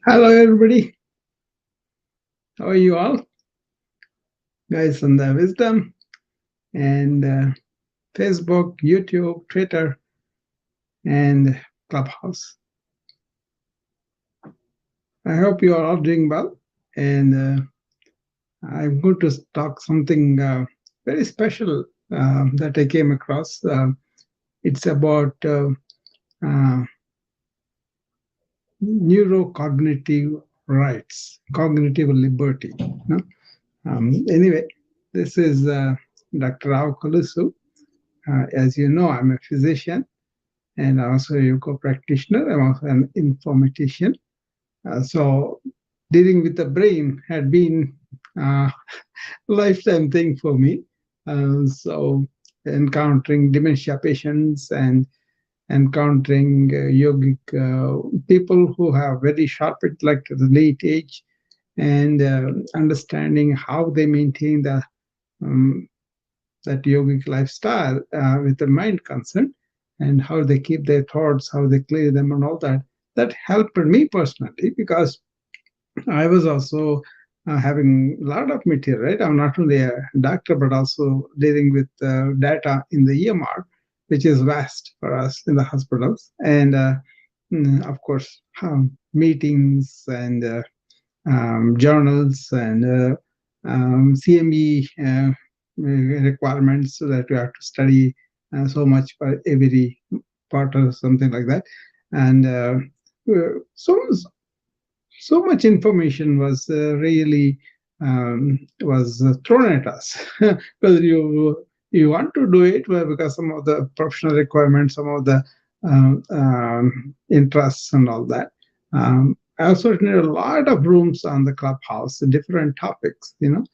Hello, everybody. How are you all? Guys on the Wisdom and Facebook, YouTube, Twitter, and Clubhouse. I hope you are all doing well. And I'm going to talk something very special that I came across. It's about uh, neurocognitive rights, cognitive liberty. No? Anyway, this is Dr. Rao Kulusu. As you know, I'm a physician and also a yoga practitioner. I'm also an informatician. So dealing with the brain had been a lifetime thing for me. So encountering dementia patients and encountering yogic people who have very sharp intellect at the late age and understanding how they maintain the um, that yogic lifestyle with the mind concern and how they keep their thoughts, how they clear them, and all that. That helped me personally because I was also having a lot of material, right? I'm not only a doctor, but also dealing with data in the EMR, which is vast for us in the hospitals. And of course, meetings and journals and CME requirements so that we have to study so much for every part or something like that. And so much information was really was thrown at us because you want to do it well, because some of the professional requirements, some of the interests and all that. I also attended a lot of rooms on the Clubhouse, different topics, and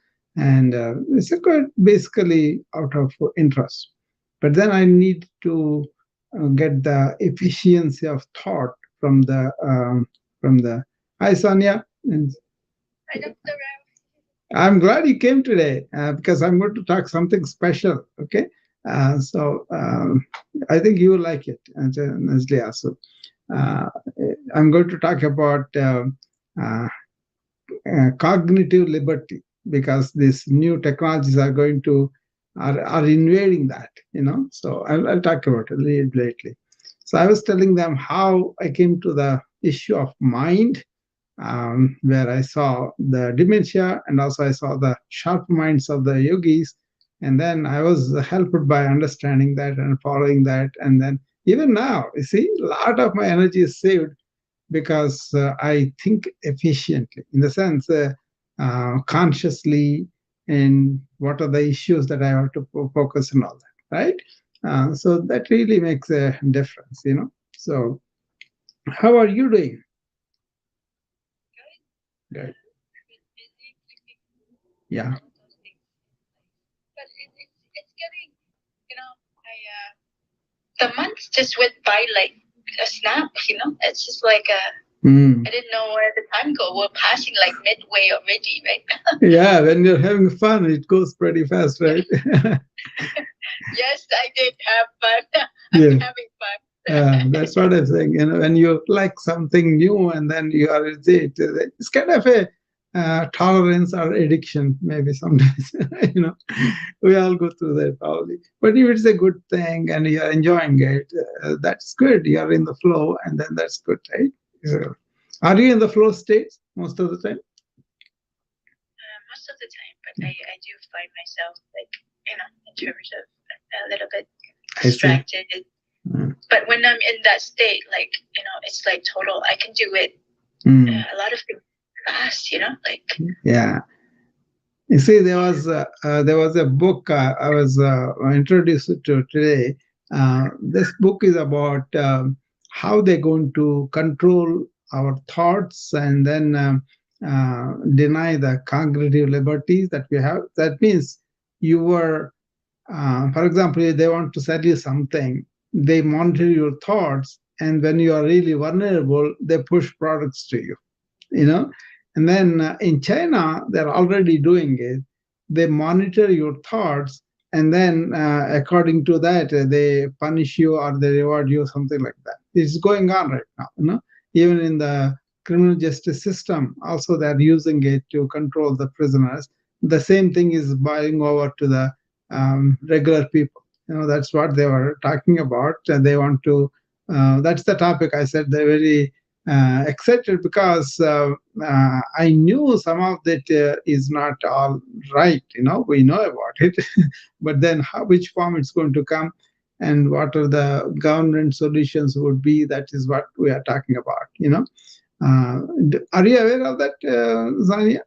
it's a good basically out of interest. But then I need to get the efficiency of thought from the Hi, Sonia. And Hi, Dr. I'm glad you came today because I'm going to talk something special. Okay. So I think you will like it, Neslia. So uh, I'm going to talk about uh, cognitive liberty because these new technologies are going to are invading that. So I'll talk about it lately. So I was telling them how I came to the issue of mind, where I saw the dementia and also I saw the sharp minds of the yogis. And then I was helped by understanding that and following that. And then even now, you see, a lot of my energy is saved because I think efficiently, in the sense, consciously, and what are the issues that I have to focus on all that, right? So that really makes a difference. So, how are you doing? Good. Busy, Yeah. those things. But it's getting, I the months just went by like a snap. It's just like I didn't know where the time go. We're passing like midway already, right? Yeah, when you're having fun, it goes pretty fast, right? Yes, I did have fun. I'm Yeah. having fun. That's what I'm saying. When you like something new and then you are with it, it's kind of a tolerance or addiction, maybe sometimes. you know, we all go through that probably. But if it's a good thing and you're enjoying it, that's good. You're in the flow, and then that's good, right? So, are you in the flow state most of the time? Most of the time, but I do find myself like, in terms of a little bit distracted. But when I'm in that state, like, it's like total, I can do it a lot of things fast, like. Yeah. You see, there was a book I was introduced to today. This book is about how they're going to control our thoughts and then deny the cognitive liberties that we have. That means you were, for example, they want to sell you something, they monitor your thoughts, and when you are really vulnerable, they push products to you. you know and then in China, they're already doing it. They monitor your thoughts, and then according to that, they punish you or they reward you, something like that. It's going on right now, even in the criminal justice system, also they're using it to control the prisoners. The same thing is buying over to the regular people. That's what they were talking about. And they want to, that's the topic. I said they're very excited because I knew some of that is not all right. We know about it, but then which form it's going to come and what are the government solutions would be, that is what we are talking about. Are you aware of that, Zania?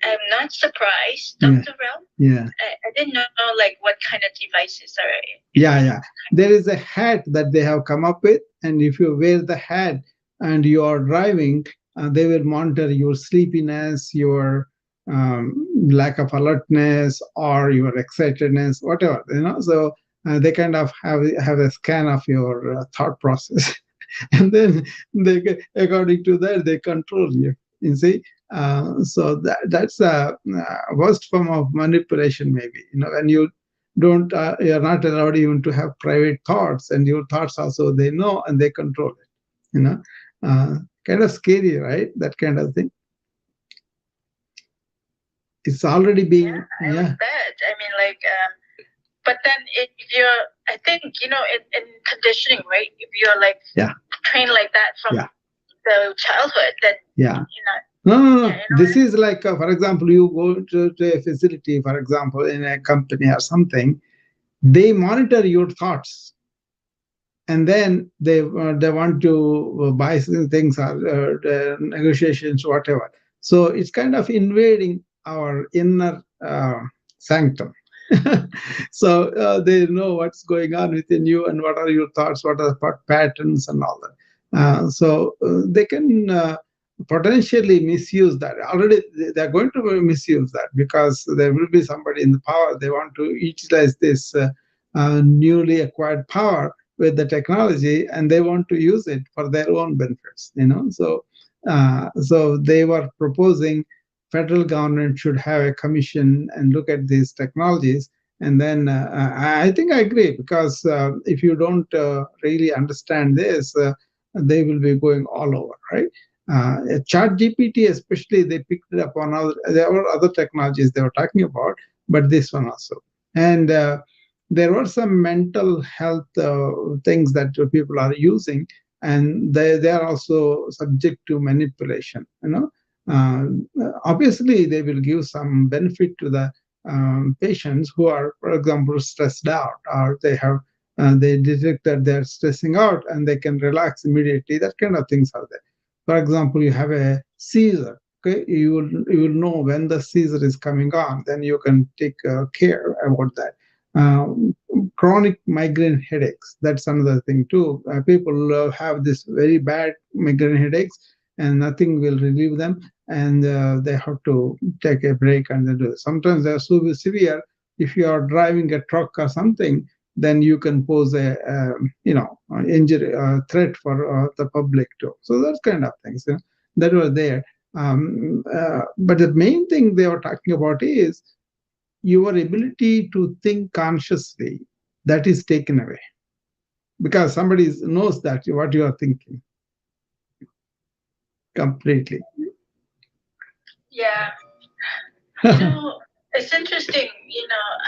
I'm not surprised, Dr. Rao. Yeah. I didn't know like what kind of devices are. Yeah. There is a hat that they have come up with, and if you wear the hat and you are driving, they will monitor your sleepiness, your lack of alertness, or your excitedness, whatever. So they kind of have a scan of your thought process, and then according to that, they control you. You see. So that's a worst form of manipulation, maybe. When you don't, you're not allowed even to have private thoughts, and your thoughts also they know and they control it. Kind of scary, right? That kind of thing. It's already being. I bet. I mean, like, but then if you're, I think in conditioning, right? If you're like trained like that from the childhood, then No. This is like, for example, you go to a facility, for example, in a company or something, they monitor your thoughts. And then they want to buy things or negotiations, whatever. So it's kind of invading our inner sanctum. So they know what's going on within you and what are your thoughts, what are the patterns and all that. So they can potentially misuse that. Already they're going to misuse that, because there will be somebody in the power. They want to utilize this newly acquired power with the technology, and they want to use it for their own benefits. So they were proposing federal government should have a commission and look at these technologies. And then I think I agree, because if you don't really understand this, they will be going all over, right? Chat GPT, especially, they picked it up on there were other technologies they were talking about, but this one also. And there were some mental health things that people are using, and they are also subject to manipulation. Obviously, they will give some benefit to the patients who are, for example, stressed out, or they detect that they're stressing out and they can relax immediately. That kind of things are there. For example, you have a seizure. Okay, you will know when the seizure is coming on. Then you can take care about that. Chronic migraine headaches, that's another thing too. People have this very bad migraine headaches, and nothing will relieve them, and they have to take a break and then do it. Sometimes they're so severe. If you are driving a truck or something, then you can pose a injury threat for the public too. So those kind of things that were there. But the main thing they were talking about is your ability to think consciously, that is taken away, because somebody knows that what you are thinking completely. Yeah. It's interesting.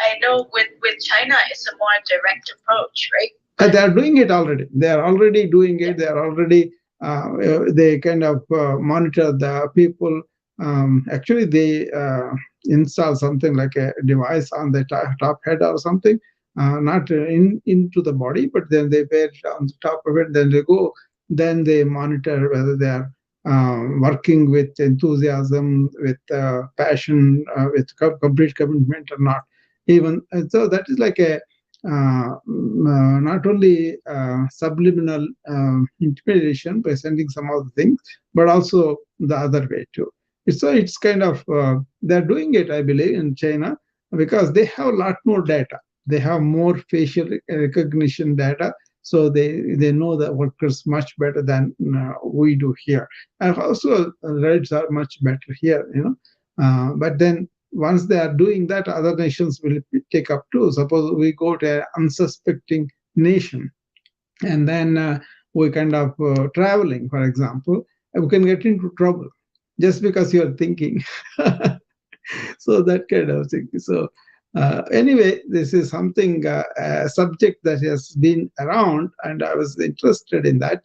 I know with China, it's a more direct approach, right? They are doing it already. They are already doing it. They are already, they kind of monitor the people. Actually, they install something like a device on the top head or something, not into the body, but then they wear it on the top of it. Then they go. Then they monitor whether they are working with enthusiasm, with passion, with complete commitment or not. Even so, that is like a not only subliminal intimidation by sending some of the things, but also the other way too. It's kind of they're doing it, I believe, in China, because they have a lot more data. They have more facial recognition data, so they know the workers much better than we do here. And also, rates are much better here, but then once they are doing that, other nations will take up too. Suppose we go to an unsuspecting nation, and then we kind of traveling, for example, we can get into trouble just because you're thinking. So that kind of thing. So anyway, this is something, a subject that has been around, and I was interested in that.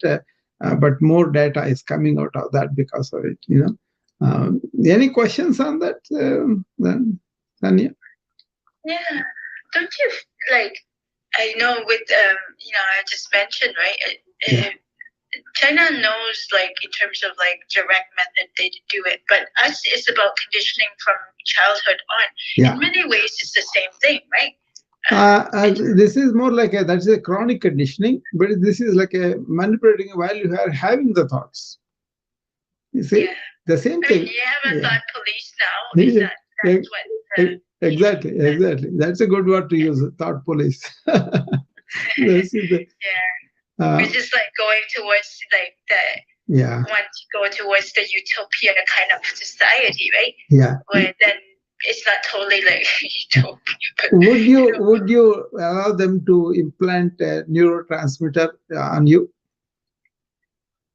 But more data is coming out of that because of it. Any questions on that, then, Tanya? Yeah. Don't you like? I know with I just mentioned, right? Yeah. China knows, like, in terms of like direct method, they do it, but us is about conditioning from childhood on. Yeah. In many ways, it's the same thing, right? This is more like that's a chronic conditioning, but this is like a manipulating while you are having the thoughts. You see, the same thing. You have a thought police now. Is that's what? Exactly. That's a good word to use. Thought police. This is the, which is like going towards like the want to go towards the utopia kind of society, right? Yeah. Where then it's not totally like utopia. But, would you allow them to implant a neurotransmitter on you?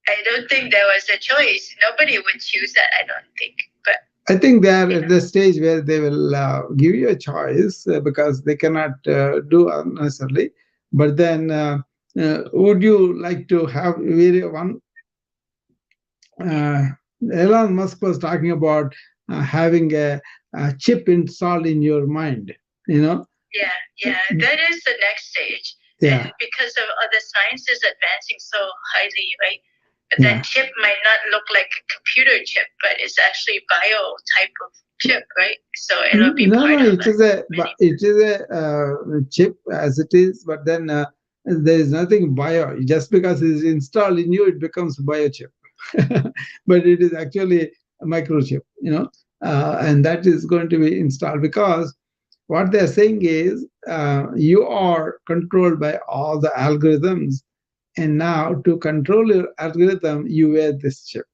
I don't think there was a choice. Nobody would choose that, I don't think. But I think they are at the stage where they will give you a choice because they cannot do unnecessarily. But then, would you like to have one? Elon Musk was talking about having a chip installed in your mind. Yeah, that is the next stage. Yeah, and because of other sciences advancing so highly, right? But that chip might not look like a computer chip, but it's actually bio type of chip, right? So it'll be it is a chip as it is, but then there is nothing bio. Just because it is installed in you, it becomes biochip. But it is actually a microchip, and that is going to be installed because what they're saying is you are controlled by all the algorithms, and now to control your algorithm, you wear this chip.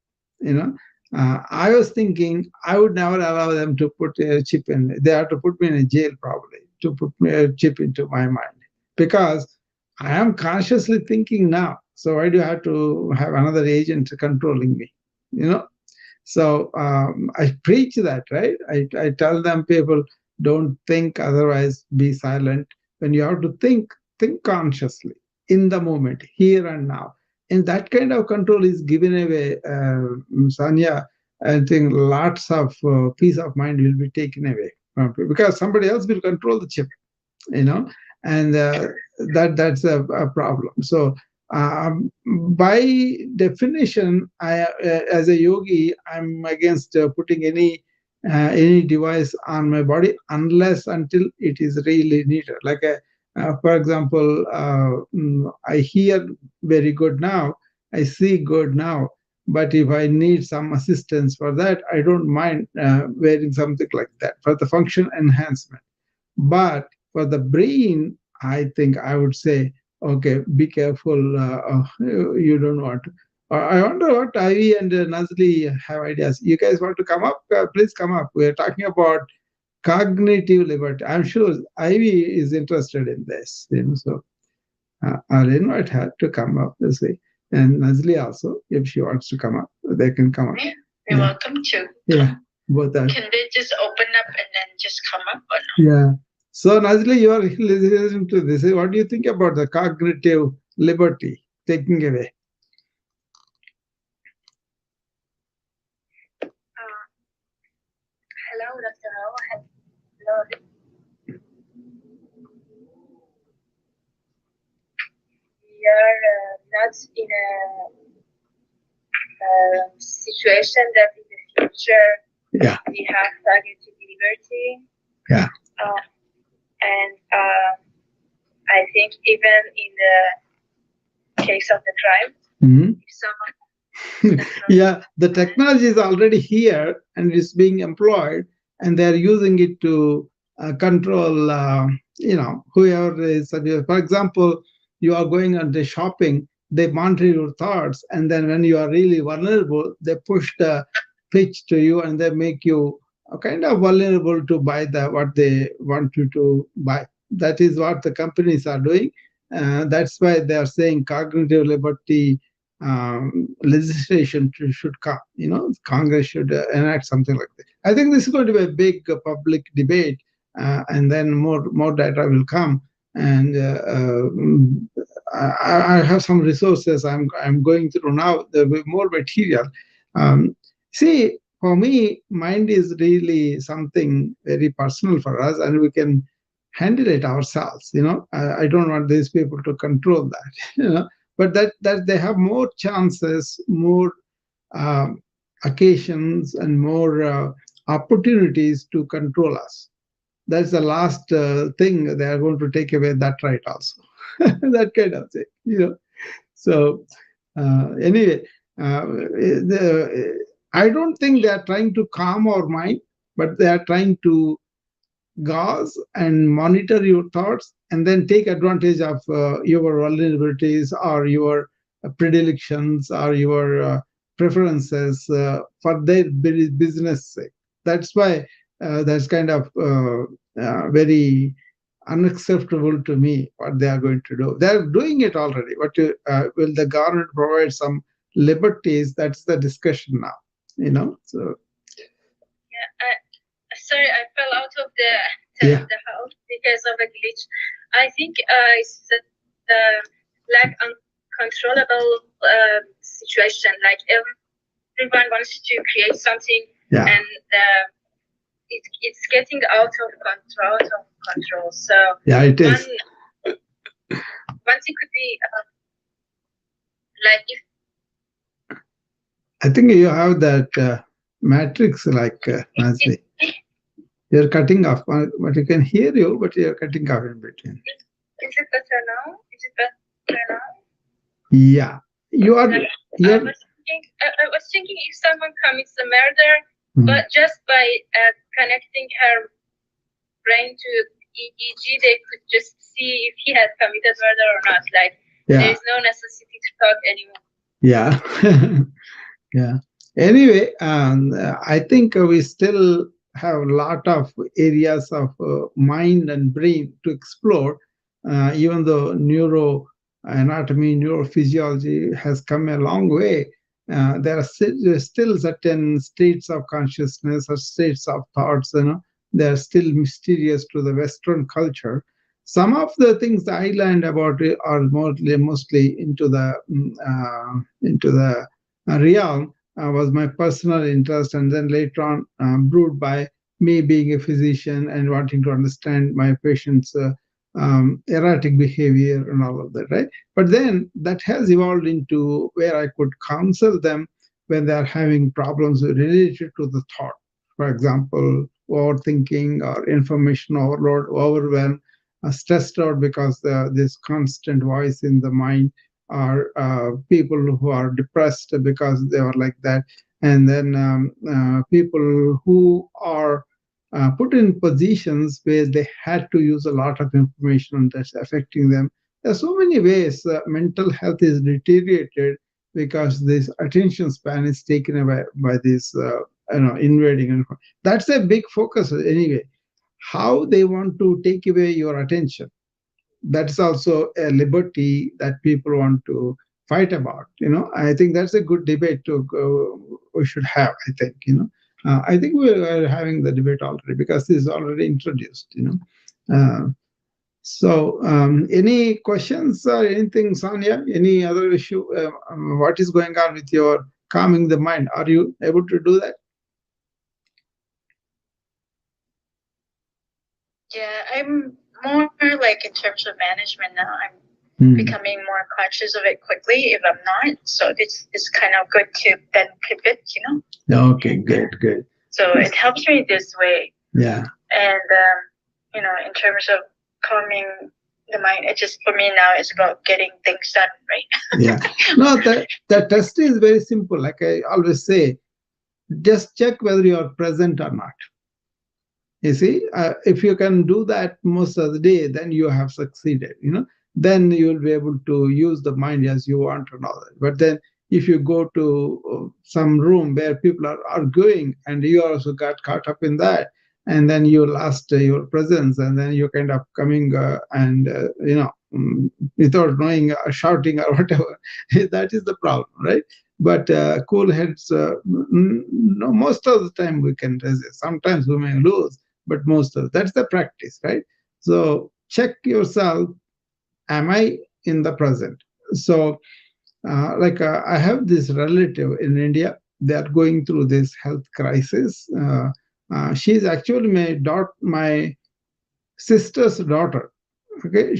I was thinking I would never allow them to put a chip in. They have to put me in a jail probably to put a chip into my mind, because I am consciously thinking now. So why do I have to have another agent controlling me? So I preach that, right? I tell them, people, don't think, otherwise be silent. When you have to think consciously in the moment, here and now. And that kind of control is given away, Sanya. I think lots of peace of mind will be taken away because somebody else will control the chip, and that's a problem. So by definition, as a yogi, I'm against putting any device on my body unless until it is really needed. Like for example, I hear very good now, I see good now, but if I need some assistance for that, I don't mind wearing something like that for the function enhancement. But for the brain, I think I would say, okay, be careful. You don't want to. I wonder what Ivy and Nazli have ideas. You guys want to come up? Please come up. We're talking about cognitive liberty. I'm sure Ivy is interested in this. So I'll invite her to come up this way. And Nazli also, if she wants to come up, they can come up. You're welcome to. Yeah, both are. Can they just open up and then just come up or no? Yeah. So Nazli, you are listening to this. What do you think about the cognitive liberty taking away? Hello, Dr. Rao. Hello. We are not in a situation that in the future we have cognitive liberty. Yeah. And I think even in the case of the crime, if someone yeah, the technology is already here and is being employed, and they're using it to control, whoever is. For example, you are going on the shopping, they monitor your thoughts, and then when you are really vulnerable, they push the pitch to you, and they make you kind of vulnerable to buy what they want you to buy. That is what the companies are doing. That's why they are saying cognitive liberty legislation should come. Congress should enact something like that. I think this is going to be a big public debate, and then more data will come. And I have some resources I'm going through now. There will be more material. See, for me, mind is really something very personal for us, and we can handle it ourselves. I don't want these people to control that. But that they have more chances, more um, occasions, and more opportunities to control us. That's the last thing. They are going to take away that right also. That kind of thing. So anyway, I don't think they are trying to calm our mind, but they are trying to gauge and monitor your thoughts, and then take advantage of your vulnerabilities, or your predilections, or your preferences for their business sake. That's why that's kind of very unacceptable to me what they are going to do. They are doing it already. But will the government provide some liberties? That's the discussion now. So Yeah, sorry, I fell out of the house because of a glitch. I think it's the lack uncontrollable situation. Like everyone wants to create something, and it's getting out of control. So it is. One thing could be like if. I think you have that matrix, like Nancy. You're cutting off, but you can hear you, but you're cutting off in between. Is it better now? Is it better now? Yeah, you are. I was thinking if someone commits a murder, but just by connecting her brain to EEG, they could just see if he had committed murder or not. Like there's no necessity to talk anymore. Yeah, yeah. Anyway, I think we still have a lot of areas of mind and brain to explore, even though neuroanatomy, neurophysiology has come a long way. There are still certain states of consciousness or states of thoughts, they are still mysterious to the Western culture. Some of the things I learned about it are mostly into the realm was my personal interest, and then later on brewed by me being a physician and wanting to understand my patients' erratic behavior and all of that, right? But then that has evolved into where I could counsel them when they are having problems related to the thought. For example, overthinking or information overload, overwhelm, stressed out because this constant voice in the mind, or people who are depressed because they are like that, and then people who are put in positions where they had to use a lot of information and that's affecting them. There are so many ways mental health is deteriorated because this attention span is taken away by this invading. That's a big focus anyway. How they want to take away your attention, that's also a liberty that people want to fight about. I think that's a good debate we should have. I think we are having the debate already because this is already introduced. So any questions or anything, Sonia? Any other issue? What is going on with your calming the mind? Are you able to do that? Yeah, I'm more like in terms of management now. I'm becoming more conscious of it quickly if I'm not. So it's kind of good to then pivot, Okay, good. So it helps me this way. Yeah. And in terms of calming the mind, it just for me now is about getting things done, right? Yeah. No, the test is very simple. Like I always say, just check whether you are present or not. You see, if you can do that most of the day, then you have succeeded. Then you will be able to use the mind as you want and all that. But then if you go to some room where people are arguing and you also got caught up in that, and then you lost your presence, and then you're kind of coming and without knowing, shouting or whatever. That is the problem, right? But cool heads, no, most of the time we can resist. Sometimes we may lose, but most of that's the practice, right? So check yourself, am I in the present? So I have this relative in India. They are going through this health crisis. She's actually my sister's daughter. Okay,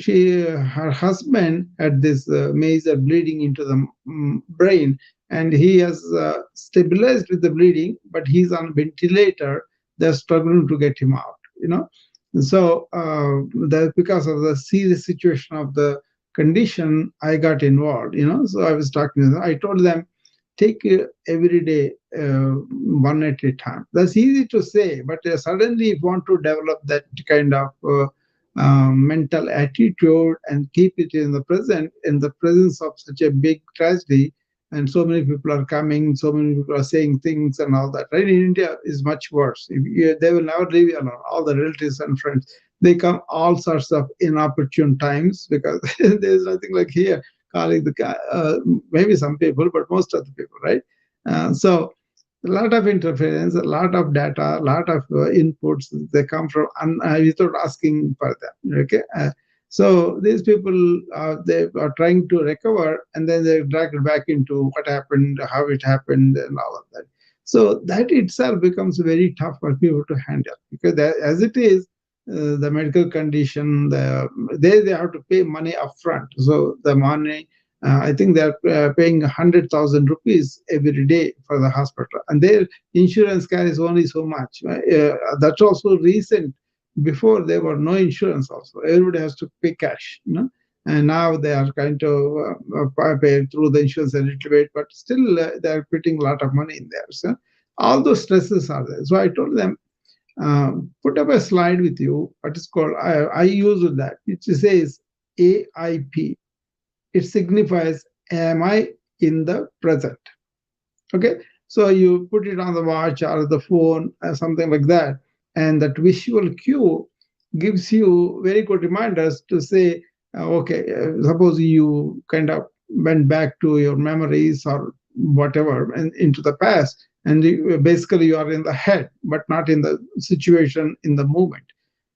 her husband had this major bleeding into the brain, and he has stabilized with the bleeding, but he's on ventilator. They're struggling to get him out. So because of the serious situation of the condition, I got involved. So I was talking to them. I told them, take every day one at a time. That's easy to say, but suddenly if you want to develop that kind of mental attitude and keep it in the present, in the presence of such a big tragedy, and so many people are coming, so many people are saying things and all that. Right? In India is much worse. They will never leave you alone. All the relatives and friends, they come all sorts of inopportune times, because there's nothing like here calling the guy. Maybe some people, but most of the people, right? So a lot of interference, a lot of data, a lot of inputs. They come from without asking for them. Okay, so these people, they are trying to recover, and then they're dragged back into what happened, how it happened, and all of that. So that itself becomes very tough for people to handle, because as it is, the medical condition, they have to pay money upfront. So the money, I think they're paying 100,000 rupees every day for the hospital, and their insurance carries only so much. That's also recent. Before there were no insurance. Also, everybody has to pay cash. And now they are kind of pay through the insurance a little bit, but still they are putting a lot of money in there. So all those stresses are there. So I told them, put up a slide with you. What is called, I use that. It says AIP. It signifies, am I in the present? Okay, so you put it on the watch or the phone or something like that, and that visual cue gives you very good reminders to say, okay, suppose you kind of went back to your memories or whatever and into the past, and basically you are in the head but not in the situation in the moment.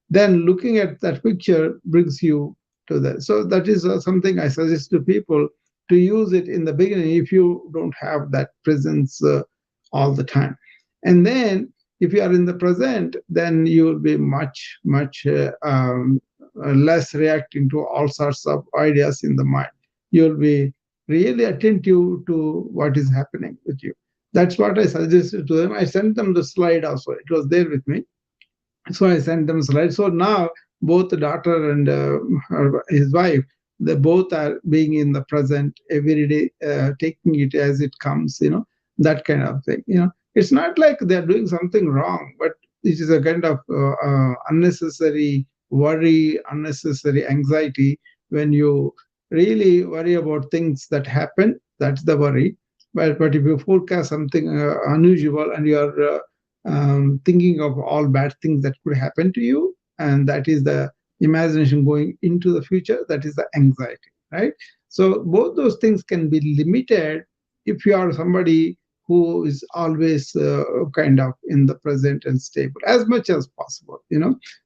Then looking at that picture brings you to that. So that is something I suggest to people to use it in the beginning if you don't have that presence all the time. And then if you are in the present, then you will be much, much less reacting to all sorts of ideas in the mind. You'll be really attentive to what is happening with you. That's what I suggested to them. I sent them the slide also. It was there with me. So I sent them slides. So now both the daughter and his wife, they both are being in the present every day, taking it as it comes, that kind of thing. It's not like they're doing something wrong, but it is a kind of unnecessary worry, unnecessary anxiety. When you really worry about things that happen, that's the worry. But if you forecast something unusual, and you are thinking of all bad things that could happen to you, and that is the imagination going into the future, that is the anxiety, right? So both those things can be limited if you are somebody who is always kind of in the present and stable as much as possible.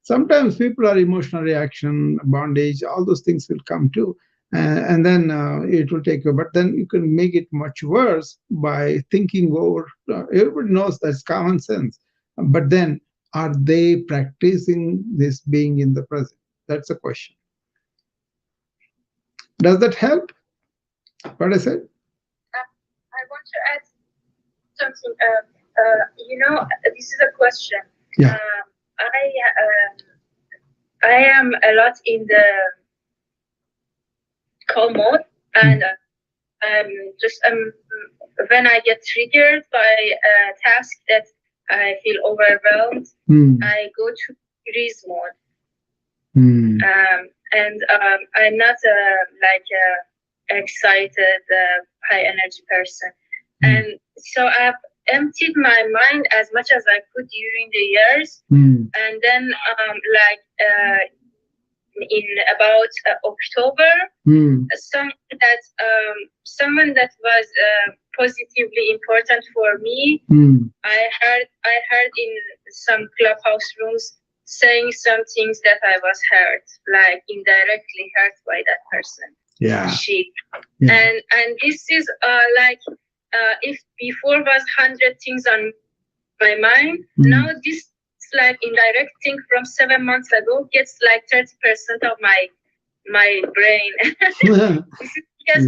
Sometimes people are emotional reaction, bondage, all those things will come too, and then it will take you. But then you can make it much worse by thinking over. Everybody knows that's common sense, but then are they practicing this being in the present? That's the question. Does that help? What I said? I want to add something. This is a question. Yeah. I am a lot in the calm mode, and just when I get triggered by a task that I feel overwhelmed, I go to freeze mode. And I'm not like a excited, high energy person, and so I've emptied my mind as much as I could during the years, and then in about October. Someone that was positively important for me. I heard in some clubhouse rooms saying some things that I was hurt, like indirectly hurt by that person. And this is like if before was 100 things on my mind, now this like indirect thing from 7 months ago gets like 30% of my brain. Because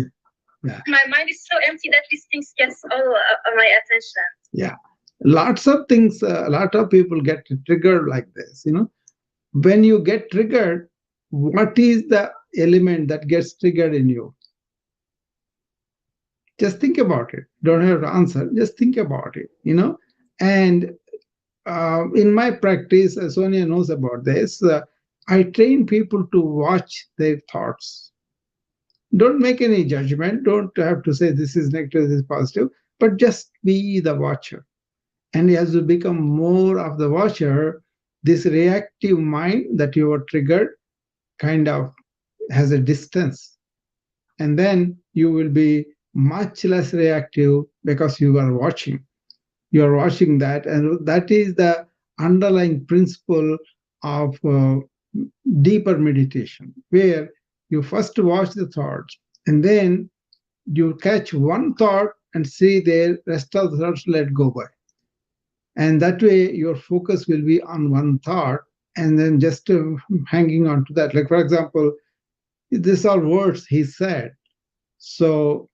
my mind is so empty that these things gets all of my attention. Lots of things, a lot of people get triggered like this. When you get triggered, what is the element that gets triggered in you? Just think about it. Don't have to answer. Just think about it. And in my practice, Sonia knows about this, I train people to watch their thoughts. Don't make any judgment. Don't have to say this is negative, this is positive, but just be the watcher. And as you become more of the watcher, this reactive mind that you are triggered kind of has a distance. And then you will be much less reactive because you are watching. You are watching that, and that is the underlying principle of deeper meditation, where you first watch the thoughts, and then you catch one thought and see the rest of the thoughts let go by. And that way, your focus will be on one thought, and then just hanging on to that. Like, for example, these are words he said. So,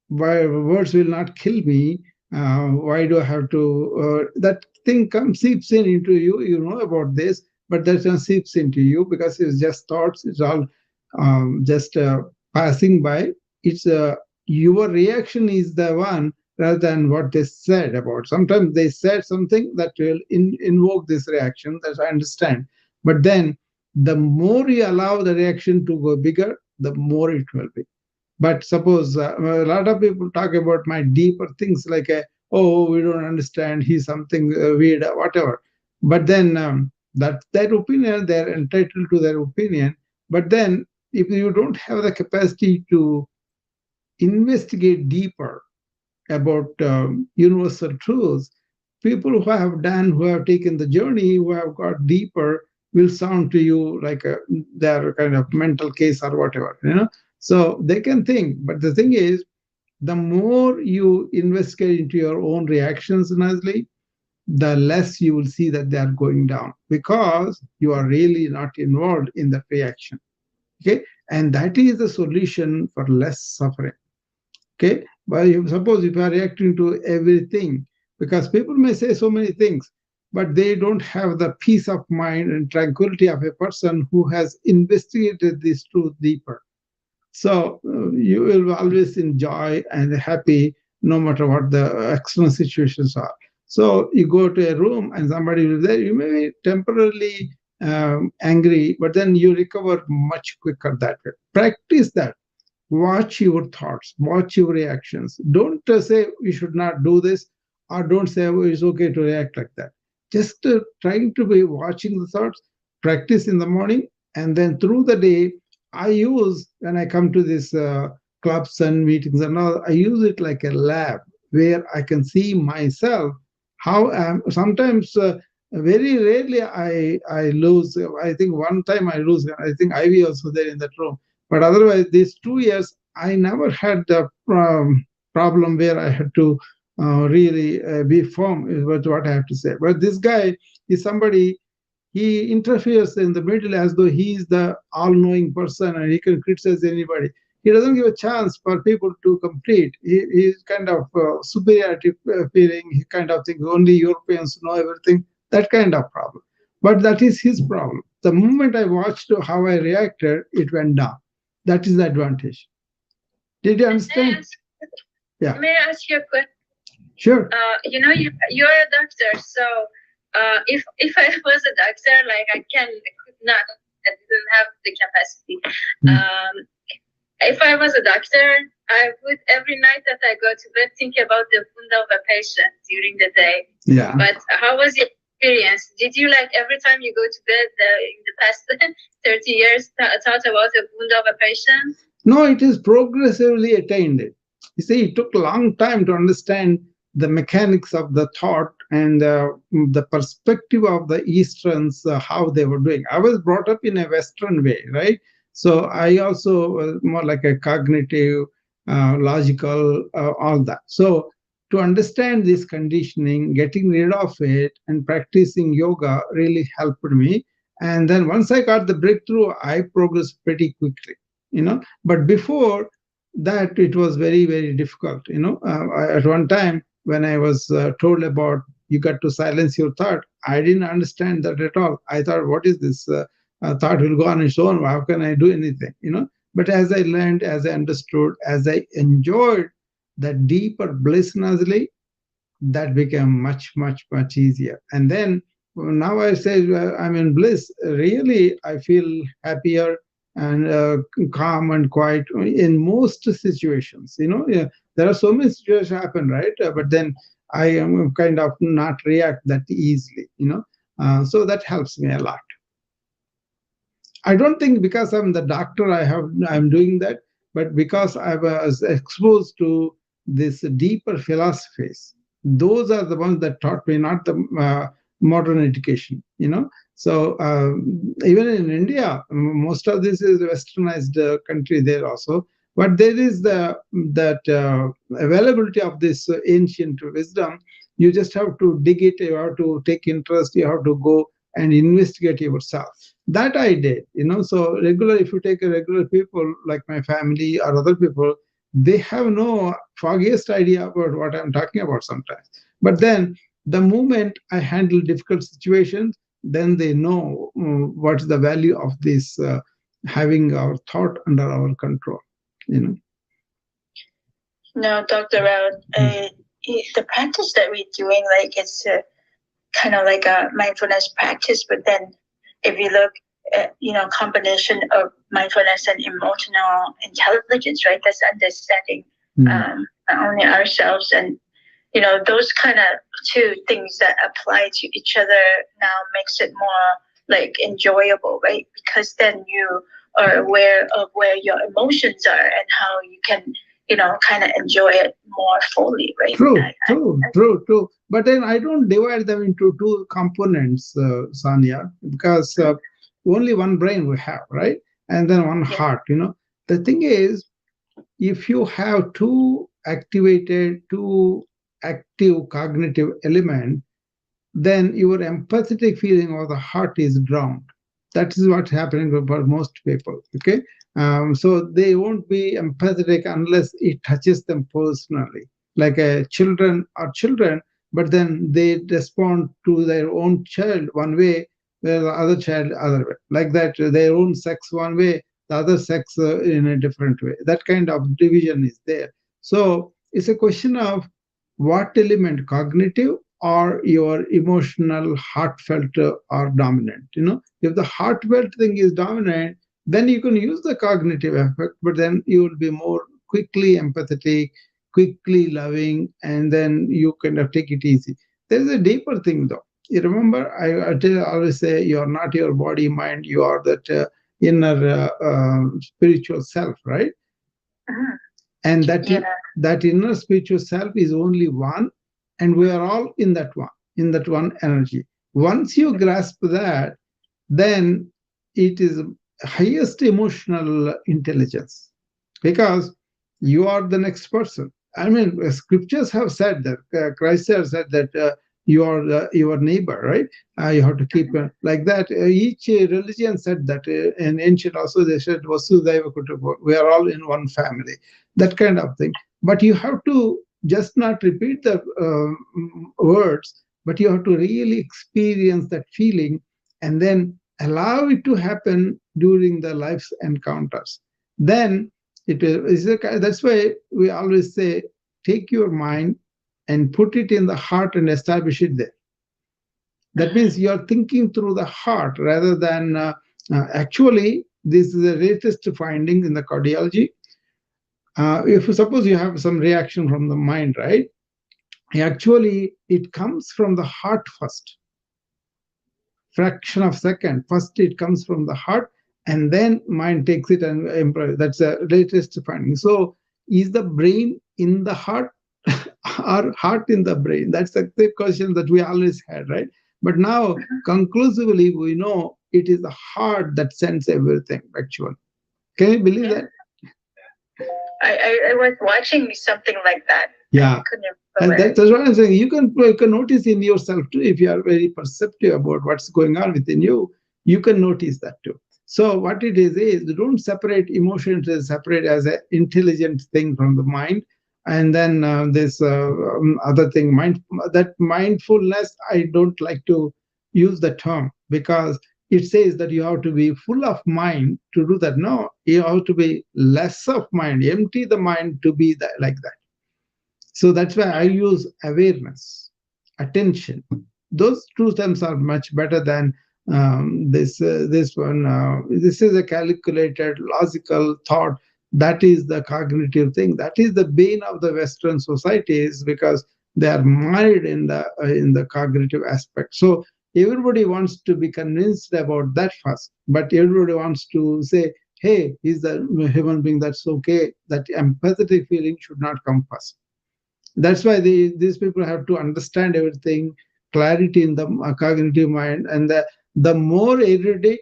words will not kill me. Why do I have to? That thing seeps into you. You know about this, but that one seeps into you because it's just thoughts. It's all just passing by. It's your reaction is the one rather than what they said about. Sometimes they said something that will invoke this reaction. That I understand. But then, the more you allow the reaction to go bigger, the more it will be. But suppose a lot of people talk about my deeper things like, oh, we don't understand, he's something weird, whatever. But then that opinion, they're entitled to their opinion. But then if you don't have the capacity to investigate deeper about universal truths, people who have taken the journey, who have got deeper, will sound to you like their kind of mental case or whatever, So they can think, but the thing is, the more you investigate into your own reactions, Nazli, the less you will see that they are going down because you are really not involved in that reaction. Okay, and that is the solution for less suffering. Okay, but suppose if you are reacting to everything, because people may say so many things, but they don't have the peace of mind and tranquility of a person who has investigated this truth deeper. So you will always enjoy and happy no matter what the external situations are. So you go to a room and somebody is there, you may be temporarily angry, but then you recover much quicker that way. Practice that. Watch your thoughts, watch your reactions. Don't say you should not do this, or don't say it's okay to react like that. Just trying to be watching the thoughts, practice in the morning, and then through the day, I use, when I come to these clubs and meetings and all, I use it like a lab where I can see myself how I am. Sometimes, very rarely, I lose. I think one time I lose. I think Ivy also there in that room. But otherwise, these 2 years, I never had the problem where I had to really be firm with what I have to say. But this guy is somebody, he interferes in the middle as though he is the all-knowing person and he can criticize anybody. He doesn't give a chance for people to complete. He's kind of superiority feeling. He kind of thinks only Europeans know everything. That kind of problem. But that is his problem. The moment I watched how I reacted, it went down. That is the advantage. Did you understand? Yeah. May I ask you a question? Sure. You're a doctor, so if I was a doctor, like I could not, I didn't have the capacity. If I was a doctor, I would every night that I go to bed think about the wound of a patient during the day. Yeah. But how was it experience? Did you like every time you go to bed in the past 30 years thought about a wound of a patient? No, it is progressively attained. You see, it took a long time to understand the mechanics of the thought and the perspective of the Easterns, how they were doing. I was brought up in a Western way, right? So I also was more like a cognitive, logical, all that. So to understand this conditioning, getting rid of it, and practicing yoga really helped me. And then once I got the breakthrough, I progressed pretty quickly, but before that it was very, very difficult. At one time when I was told about you got to silence your thought, I didn't understand that at all. I thought, what is this? Thought will go on its own, how can I do anything? But as I learned, as I understood, as I enjoyed that deeper bliss, Nazli, that became much, much, much easier. And then now I say, I'm in bliss. Really, I feel happier and calm and quiet in most situations. Yeah, there are so many situations happen, right? But then I am kind of not react that easily. So that helps me a lot. I don't think because I'm the doctor I'm doing that, but because I was exposed to this deeper philosophies. Those are the ones that taught me, not the modern education. So even in India, most of this is westernized country there also, but there is that availability of this ancient wisdom. You just have to dig it. You have to take interest. You have to go and investigate yourself. That I did. So regular, if you take a regular people like my family or other people, they have no foggiest idea about what I'm talking about sometimes. But then the moment I handle difficult situations, then they know what's the value of this having our thought under our control. No, Dr. Rao, the practice that we're doing, like it's kind of like a mindfulness practice, but then if you look at, combination of mindfulness and emotional intelligence, right? That's understanding not only ourselves and, those kind of two things that apply to each other now makes it more like enjoyable, right? Because then you are aware of where your emotions are and how you can kind of enjoy it more fully, right? True. But then I don't divide them into two components, Sanya, because only one brain we have, right? And then one heart. The thing is, if you have two active cognitive element, then your empathetic feeling of the heart is drowned. That is what's happening for most people. Okay, so they won't be empathetic unless it touches them personally, like children are children, but then they respond to their own child one way, where the other child other way, like that. Their own sex one way, the other sex in a different way. That kind of division is there. So it's a question of what element, cognitive or your emotional heartfelt are dominant. If the heartfelt thing is dominant, then you can use the cognitive effect, but then you will be more quickly empathetic, quickly loving, and then you kind of take it easy. There's a deeper thing though. You remember, I always say, you are not your body mind, you are that inner spiritual self, right? And that inner spiritual self is only one, and we are all in that one energy. Once you grasp that, then it is highest emotional intelligence, because you are the next person. I mean, scriptures have said that, Christ has said that you are your neighbor, right? You have to keep like that. Each religion said that. In ancient also they said Vasudhaiva Kutumbakam, we are all in one family, that kind of thing. But you have to just not repeat the words, but you have to really experience that feeling and then allow it to happen during the life's encounters. Then that's why we always say, take your mind and put it in the heart and establish it there. That means you're thinking through the heart rather than actually, this is the latest finding in the cardiology. If suppose you have some reaction from the mind, right? Actually, it comes from the heart first. fraction of second. First it comes from the heart, and then mind takes it and improves. That's the latest finding. So is the brain in the heart or heart in the brain? That's the question that we always had, right? But now conclusively we know it is the heart that sends everything, actually. Can you believe that? I was watching something like that. Yeah. And that's what I'm saying. You can notice in yourself too. If you are very perceptive about what's going on within you, you can notice that too. So what it is don't separate emotion to separate as an intelligent thing from the mind. And then this other thing, that mindfulness, I don't like to use the term, because it says that you have to be full of mind to do that. No, you have to be less of mind, empty the mind to be that, like that. So that's why I use awareness, attention. Those two terms are much better than this one. This is a calculated, logical thought. That is the cognitive thing. That is the bane of the Western societies, because they are married in the cognitive aspect. So everybody wants to be convinced about that first, but everybody wants to say, "Hey, he's a human being. That's okay." That empathetic feeling should not come first. That's why these people have to understand everything, clarity in the cognitive mind. And the more erudite,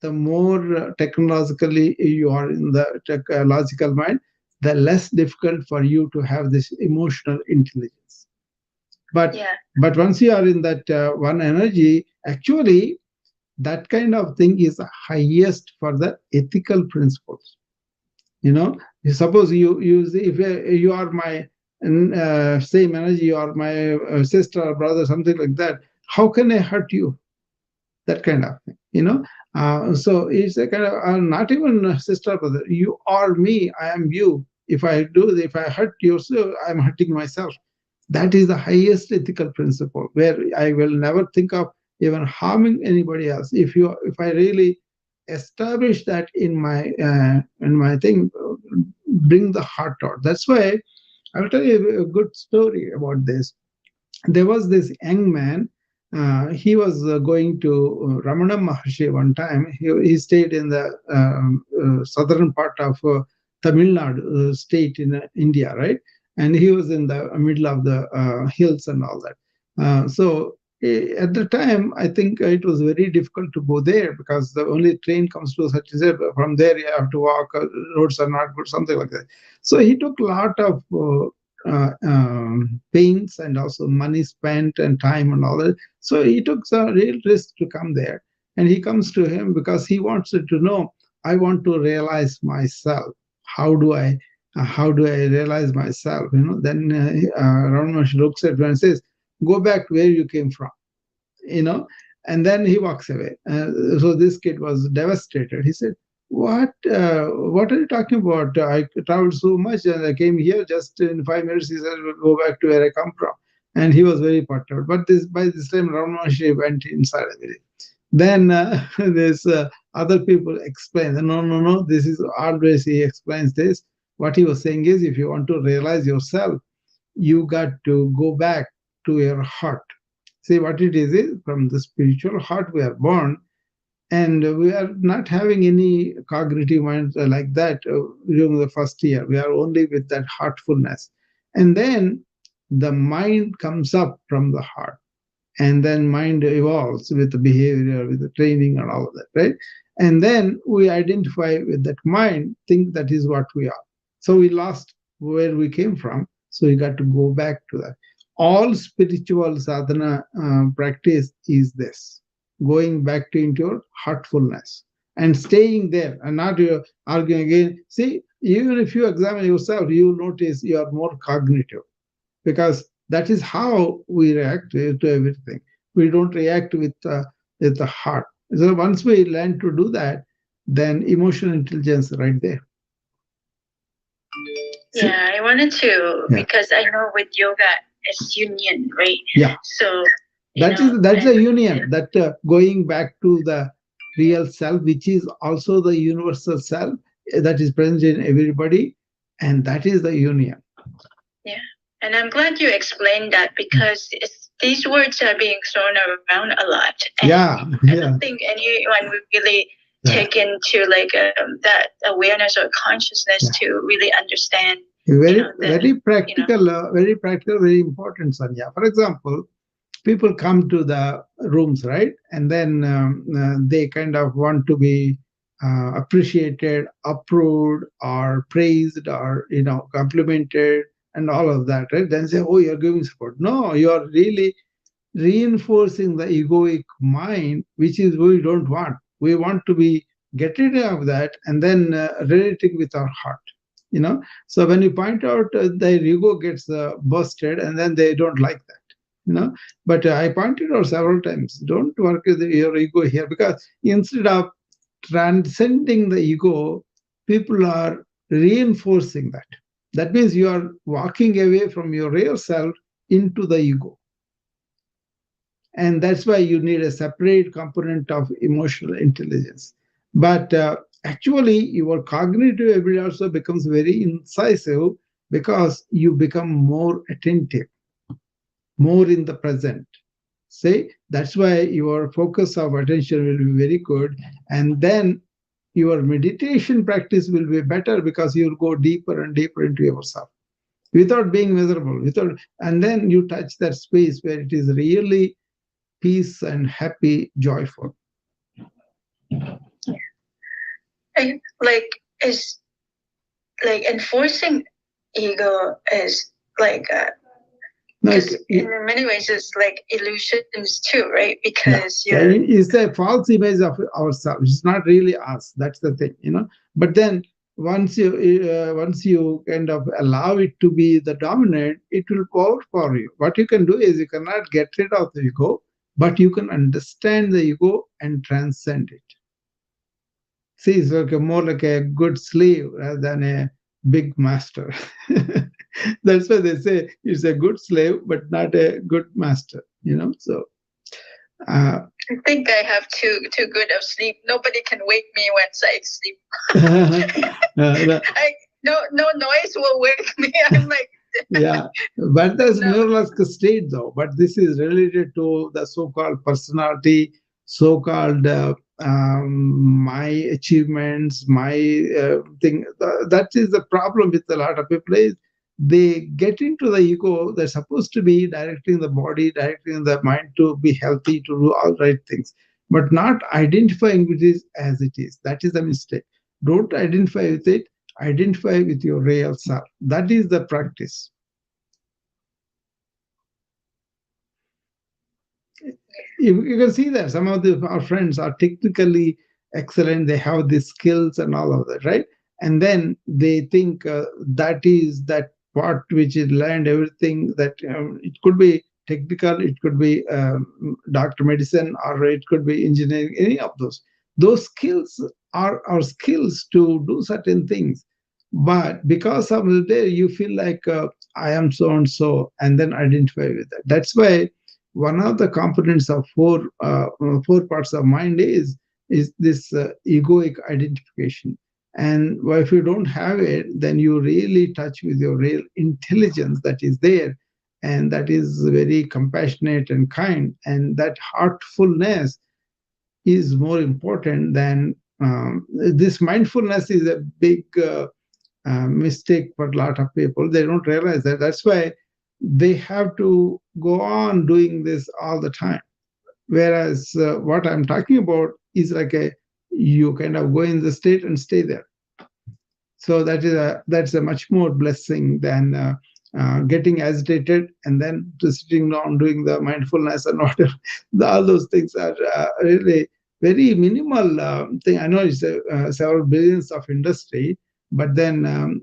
the more technologically you are in the technological mind, the less difficult for you to have this emotional intelligence. But once you are in that one energy, actually that kind of thing is highest for the ethical principles. Suppose if you are my same energy, you are my sister or brother, something like that, how can I hurt you? That kind of thing. So it's a kind of not even sister, brother. You are me, I am you. If I hurt you, so I'm hurting myself. That is the highest ethical principle, where I will never think of even harming anybody else. If I really establish that in my thing, bring the heart out. That's why I will tell you a good story about this. There was this young man. He was going to Ramana Maharshi one time. He stayed in the southern part of Tamil Nadu state in India, right? And he was in the middle of the hills and all that. So at the time, I think it was very difficult to go there, because the only train comes to such as from there you have to walk. Roads are not good, something like that. So he took a lot of pains and also money spent and time and all that. So he took some real risk to come there. And he comes to him because he wants to know, I want to realize myself. How do I realize myself? Then Ramana looks at him and says, go back to where you came from. And then he walks away. So this kid was devastated. He said, what are you talking about? I traveled so much and I came here just in 5 minutes. He said, we'll go back to where I come from. And he was very perturbed. But by this time, Ramana went inside again. Then this other people explain, no, this is always, he explains this. What he was saying is, if you want to realize yourself, you got to go back to your heart. See what it is from the spiritual heart we are born, and we are not having any cognitive mind like that during the first year. We are only with that heartfulness. And then the mind comes up from the heart. And then mind evolves with the behavior, with the training and all of that, right? And then we identify with that mind, think that is what we are. So we lost where we came from. So we got to go back to that. All spiritual sadhana practice is this, going back to into your heartfulness and staying there and not arguing again. See, even if you examine yourself, you notice you are more cognitive, because that is how we react to everything. We don't react with the heart. So once we learn to do that, then emotional intelligence right there. Yeah, I wanted to, because I know with yoga it's union, right? Yeah. So that's a union, that going back to the real self, which is also the universal self that is present in everybody, and that is the union. Yeah. And I'm glad you explained that, because it's these words are being thrown around a lot. And I don't think anyone would really take into like that awareness or consciousness to really understand. Very practical, very important, Sanya. For example, people come to the rooms, right? And then they kind of want to be appreciated, approved, or praised, or complimented, and all of that, right? Then say, "Oh, you're giving support." No, you are really reinforcing the egoic mind, which is we don't want. We want to be get rid of that and then relating with our heart. So when you point out their ego gets busted, and then they don't like that. But I pointed out several times, don't work with your ego here, because instead of transcending the ego, people are reinforcing that. That means you are walking away from your real self into the ego. And that's why you need a separate component of emotional intelligence. But actually, your cognitive ability also becomes very incisive, because you become more attentive, more in the present. See, that's why your focus of attention will be very good. And then your meditation practice will be better, because you'll go deeper and deeper into yourself without being miserable, and then you touch that space where it is really peace and happy, joyful. And is like enforcing ego is like because in many ways it's like illusions too, right? Because it's a false image of ourselves. It's not really us. That's the thing, But then once you kind of allow it to be the dominant, it will power you. What you can do is, you cannot get rid of the ego, but you can understand the ego and transcend it. See, it's like more like a good slave rather than a big master. That's why they say it's a good slave, but not a good master. So. I think I have too good of sleep. Nobody can wake me once I sleep. No noise will wake me. I'm like. But there's neurological state though. But this is related to the so-called personality, so-called my achievements, my thing. That is the problem with a lot of people. Is they get into the ego. They're supposed to be directing the body, directing the mind to be healthy, to do all right things, but not identifying with it as it is. That is a mistake. Don't identify with it. Identify with your real self. That is the practice. You can see that some of our friends are technically excellent. They have the skills and all of that, right? And then they think that is that part which is learned everything, that it could be technical, it could be doctor medicine, or it could be engineering, any of those. Those skills are our skills to do certain things. But because of there, you feel like I am so and so, and then identify with that. That's why one of the components of four parts of mind is this egoic identification. And if you don't have it, then you really touch with your real intelligence that is there, and that is very compassionate and kind. And that heartfulness is more important than this. Mindfulness is a big mistake for a lot of people. They don't realize that. That's why they have to go on doing this all the time. Whereas what I'm talking about is like you kind of go in the state and stay there. So that's a much more blessing than getting agitated and then just sitting down doing the mindfulness and whatever. All those things are really very minimal thing. I know it's several billions of industry, but then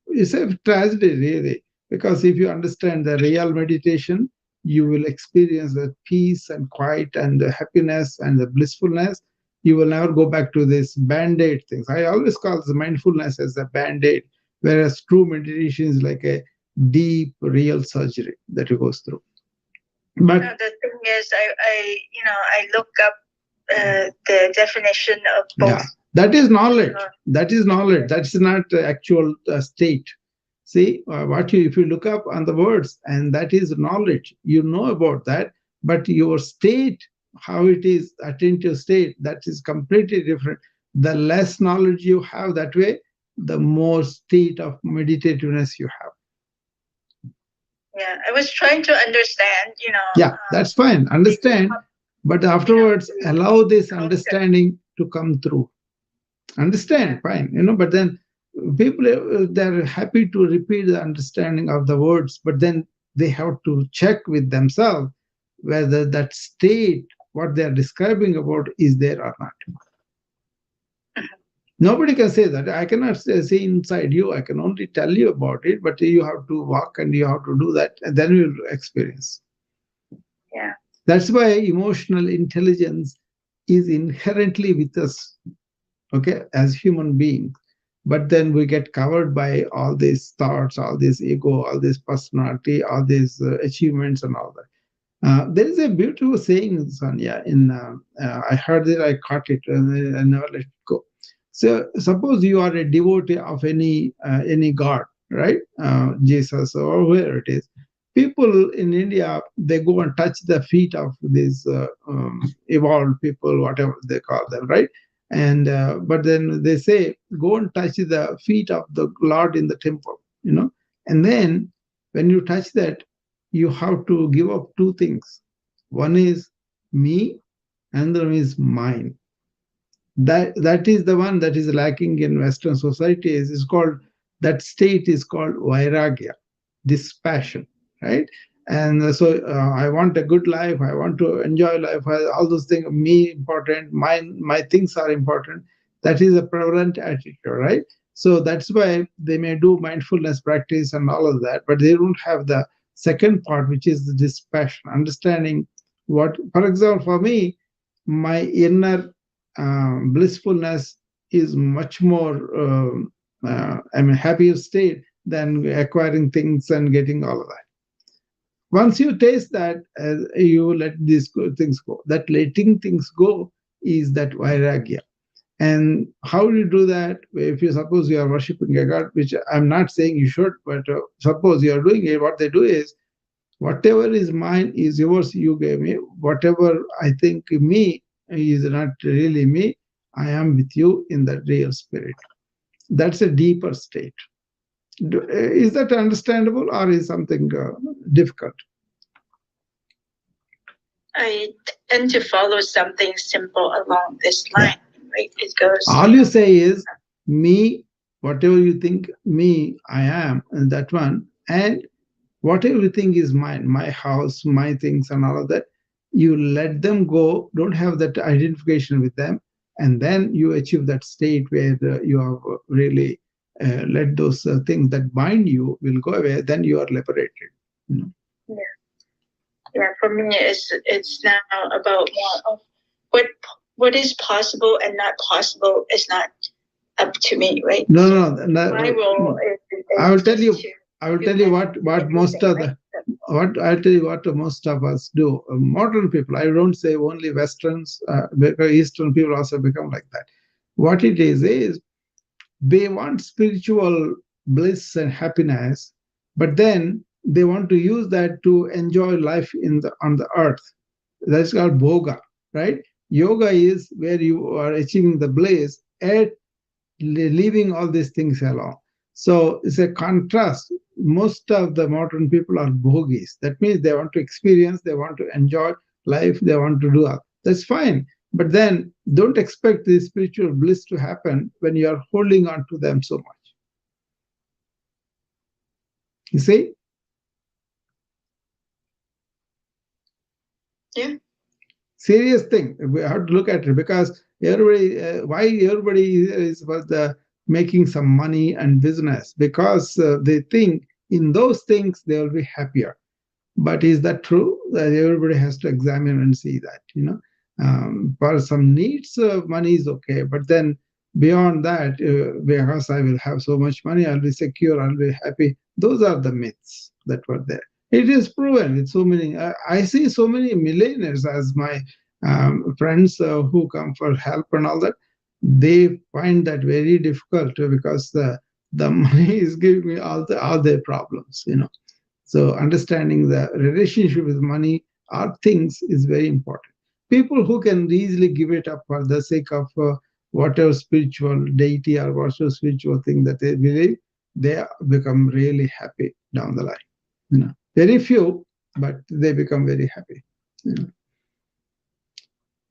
it's a tragedy really, because if you understand the real meditation, you will experience the peace and quiet and the happiness and the blissfulness. You will never go back to this band-aid things. I always call the mindfulness as a band-aid, whereas true meditation is like a deep, real surgery that it goes through. But the thing is, I look up the definition of both. Yeah, that is knowledge. That is knowledge. That's not actual state. See, if you look up on the words, and that is knowledge, you know about that, but your state, how it is, attentive state, that is completely different. The less knowledge you have that way, the more state of meditativeness you have. Yeah, I was trying to understand, Yeah, that's fine. Understand, but afterwards, allow this understanding to come through. Understand, fine, but then people, they're happy to repeat the understanding of the words, but then they have to check with themselves whether that state, what they're describing about, is there or not. Nobody can say that. I cannot say inside you. I can only tell you about it, but you have to walk and you have to do that, and then you'll experience. Yeah. That's why emotional intelligence is inherently with us, okay, as human beings. But then we get covered by all these thoughts, all this ego, all this personality, all these achievements and all that. There is a beautiful saying, Sanya, I heard it, I caught it, and I never let it go. So suppose you are a devotee of any god, right? Jesus or whoever it is. People in India, they go and touch the feet of these evolved people, whatever they call them, right? And but then they say, go and touch the feet of the Lord in the temple. And then when you touch that, you have to give up two things. One is me, and the other is mine. That is the one that is lacking in Western societies. Is called, that state is called vairagya, dispassion, right? And so I want a good life, I want to enjoy life, all those things, me important, my things are important. That is a prevalent attitude, right? So that's why they may do mindfulness practice and all of that, but they don't have the second part, which is the dispassion, understanding what, for example, for me, my inner blissfulness is much more I'm a happier state than acquiring things and getting all of that. Once you taste that, you let these things go. That letting things go is that vairagya. And how do you do that? If you suppose you are worshipping a god, which I'm not saying you should, but suppose you are doing it, what they do is, whatever is mine is yours, you gave me. Whatever I think me is not really me, I am with you in the real spirit. That's a deeper state. Is that understandable, or is something difficult? I tend to follow something simple along this line. Yeah. Right? It goes. All you say is me, whatever you think me, I am, and that one, and whatever you think is mine, my house, my things, and all of that, you let them go. Don't have that identification with them, and then you achieve that state where you have really let those things that bind you will go away. Then you are liberated. Yeah. Yeah, for me, it's now about more of what is possible and not possible is not up to me, right? No. My role is I will tell you. I will tell you what most of the I'll tell you what most of us do. Modern people, I don't say only Westerns, because Eastern people also become like that. What it is they want spiritual bliss and happiness, but then they want to use that to enjoy life on the earth. That's called bhoga, right? Yoga is where you are achieving the bliss at leaving all these things alone. So it's a contrast. Most of the modern people are bhogis. That means they want to experience, they want to enjoy life, they want to do that. That's fine. But then don't expect the spiritual bliss to happen when you are holding on to them so much. You see? Yeah. Serious thing. We have to look at it, because everybody, why everybody is was the making some money and business, because they think in those things they will be happier. But is that true? That everybody has to examine and see that. For some needs, money is okay, but then beyond that, because I will have so much money, I'll be secure, I'll be happy. Those are the myths that were there. It is proven with so many. I see so many millionaires as my friends who come for help and all that. They find that very difficult, because the money is giving me all their problems. So understanding the relationship with money or things is very important. People who can easily give it up for the sake of whatever spiritual deity or whatever spiritual thing that they believe, they become really happy down the line. Very few, but they become very happy. You know.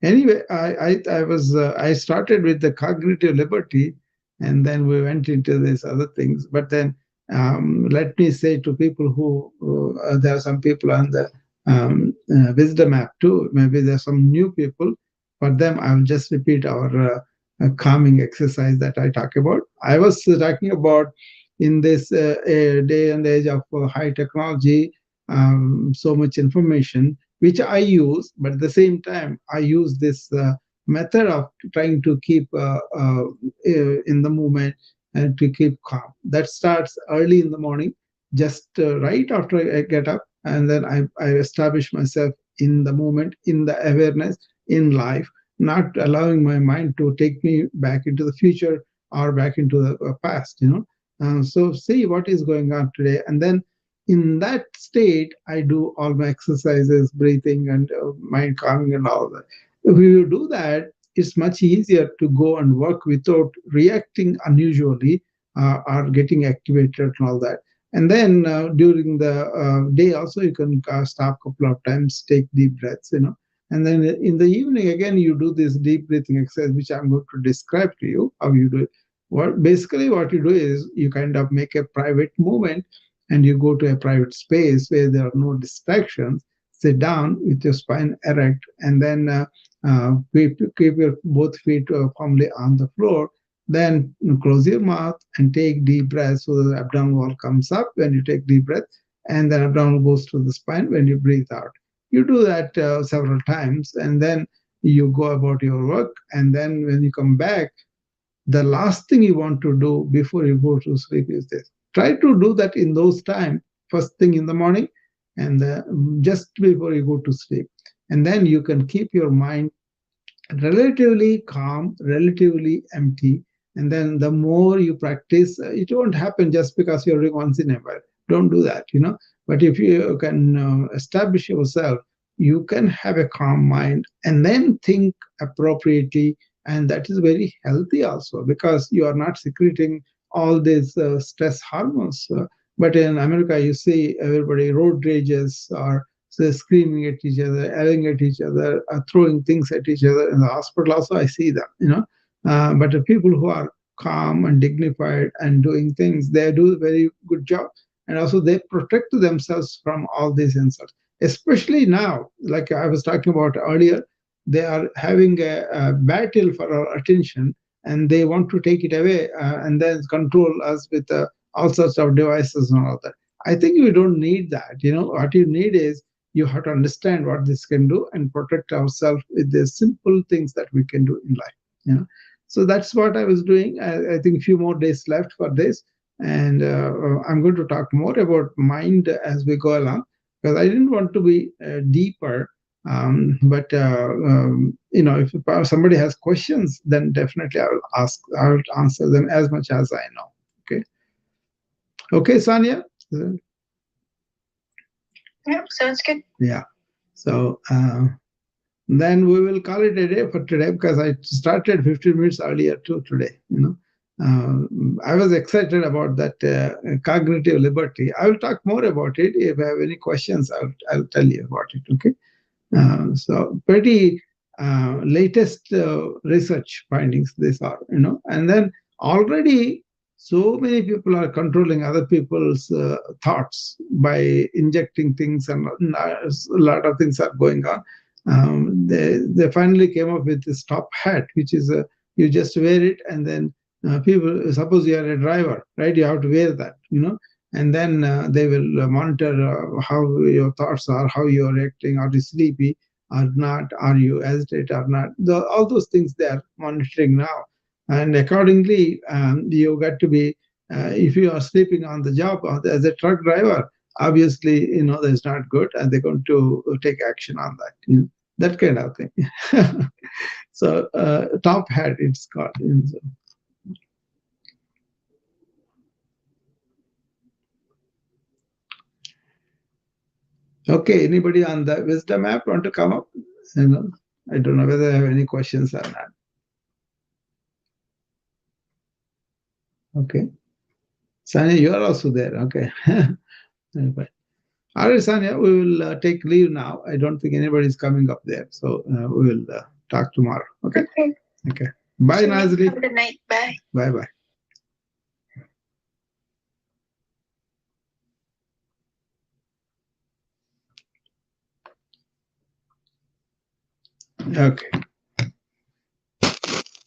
Anyway, I started with the cognitive liberty, and then we went into these other things. But then, let me say to people who there are some people on the wisdom app too. Maybe there's some new people. For them, I will just repeat our calming exercise that I talk about. I was talking about in this day and age of high technology, so much information which I use, but at the same time, I use this method of trying to keep in the moment and to keep calm. That starts early in the morning, just right after I get up, and then I establish myself in the moment, in the awareness, in life, not allowing my mind to take me back into the future or back into the past. So see what is going on today, and then in that state, I do all my exercises, breathing, and mind calming, and all that. If you do that, it's much easier to go and work without reacting unusually or getting activated and all that. And then during the day, also, you can stop a couple of times, take deep breaths. And then in the evening, again, you do this deep breathing exercise, which I'm going to describe to you how you do it. What you do is you kind of make a private movement, and you go to a private space where there are no distractions, sit down with your spine erect, and then keep your both feet firmly on the floor. Then close your mouth and take deep breaths so the abdominal wall comes up when you take deep breath, and then abdominal goes to the spine when you breathe out. You do that several times, and then you go about your work. And then when you come back, the last thing you want to do before you go to sleep is this. Try to do that in those times, first thing in the morning, and just before you go to sleep. And then you can keep your mind relatively calm, relatively empty. And then the more you practice, it won't happen just because you're doing once in a while. Don't do that. But if you can establish yourself, you can have a calm mind and then think appropriately. And that is very healthy also, because you are not secreting all these stress hormones. But in America, you see everybody road rages, or so screaming at each other, yelling at each other, throwing things at each other. In the hospital also, I see them. But the people who are calm and dignified and doing things, they do a very good job. And also they protect themselves from all these insults. Especially now, like I was talking about earlier, they are having a battle for our attention, and they want to take it away and then control us with all sorts of devices and all that. I think you don't need that. What you need is you have to understand what this can do and protect ourselves with the simple things that we can do in life. So that's what I was doing. I think a few more days left for this, and I'm going to talk more about mind as we go along, because I didn't want to be deeper. But if somebody has questions, then definitely I will answer them as much as I know. Okay, Sanya. Yep, sounds good. Yeah. So then we will call it a day for today, because I started 15 minutes earlier too today. I was excited about that cognitive liberty. I will talk more about it. If I have any questions, I'll tell you about it. Okay. So pretty latest research findings these are. And then already so many people are controlling other people's thoughts by injecting things, and a lot of things are going on. They finally came up with this top hat, which is you just wear it, and then people, suppose you are a driver, right? You have to wear that. And then they will monitor how your thoughts are, how you are acting, are you sleepy or not, are you agitated or not. All those things they are monitoring now. And accordingly, you got to be, if you are sleeping on the job as a truck driver, obviously, that's not good, and they're going to take action on that, that kind of thing. So top hat, it's called. Okay, anybody on the wisdom app want to come up? I don't know whether I have any questions or not. Okay. Sanya, you are also there. Okay. All right, Sanya, we will take leave now. I don't think anybody is coming up there. So we will talk tomorrow. Okay. Okay. Bye, Nazli. Have a good night. Bye. Bye-bye. Okay.